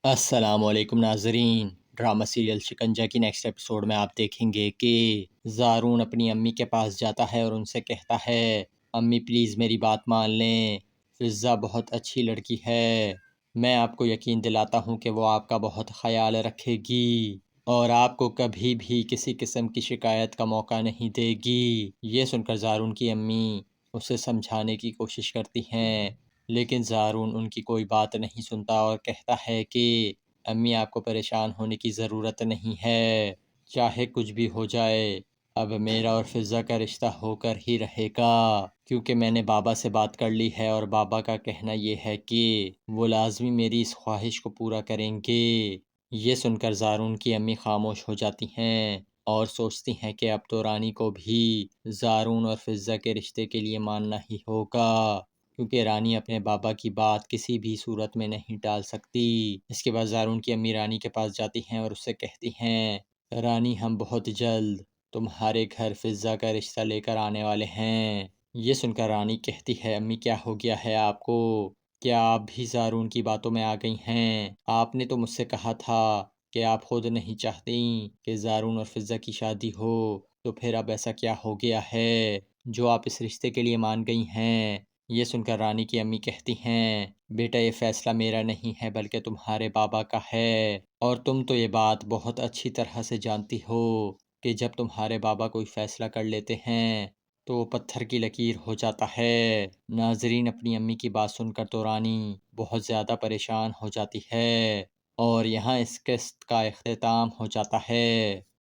السلام علیکم ناظرین۔ ڈرامہ سیریل شکنجہ کی نیکسٹ ایپیسوڈ میں آپ دیکھیں گے کہ زارون اپنی امی کے پاس جاتا ہے اور ان سے کہتا ہے امی پلیز میری بات مان لیں، فضا بہت اچھی لڑکی ہے، میں آپ کو یقین دلاتا ہوں کہ وہ آپ کا بہت خیال رکھے گی اور آپ کو کبھی بھی کسی قسم کی شکایت کا موقع نہیں دے گی۔ یہ سن کر زارون کی امی اسے سمجھانے کی کوشش کرتی ہیں، لیکن زارون ان کی کوئی بات نہیں سنتا اور کہتا ہے کہ امی آپ کو پریشان ہونے کی ضرورت نہیں ہے، چاہے کچھ بھی ہو جائے اب میرا اور فضا کا رشتہ ہو کر ہی رہے گا، کیونکہ میں نے بابا سے بات کر لی ہے اور بابا کا کہنا یہ ہے کہ وہ لازمی میری اس خواہش کو پورا کریں گے۔ یہ سن کر زارون کی امی خاموش ہو جاتی ہیں اور سوچتی ہیں کہ اب تو رانی کو بھی زارون اور فضا کے رشتے کے لیے ماننا ہی ہوگا، کیونکہ رانی اپنے بابا کی بات کسی بھی صورت میں نہیں ٹال سکتی۔ اس کے بعد زارون کی امی رانی کے پاس جاتی ہیں اور اس سے کہتی ہیں رانی ہم بہت جلد تمہارے گھر فضا کا رشتہ لے کر آنے والے ہیں۔ یہ سن کر رانی کہتی ہے امی کیا ہو گیا ہے آپ کو؟ کیا آپ بھی زارون کی باتوں میں آ گئی ہیں؟ آپ نے تو مجھ سے کہا تھا کہ آپ خود نہیں چاہتی کہ زارون اور فضا کی شادی ہو، تو پھر اب ایسا کیا ہو گیا ہے جو آپ اس رشتے کے لیے مان گئی ہیں؟ یہ سن کر رانی کی امی کہتی ہیں بیٹا یہ فیصلہ میرا نہیں ہے بلکہ تمہارے بابا کا ہے، اور تم تو یہ بات بہت اچھی طرح سے جانتی ہو کہ جب تمہارے بابا کوئی فیصلہ کر لیتے ہیں تو وہ پتھر کی لکیر ہو جاتا ہے۔ ناظرین اپنی امی کی بات سن کر تو رانی بہت زیادہ پریشان ہو جاتی ہے اور یہاں اس قسط کا اختتام ہو جاتا ہے۔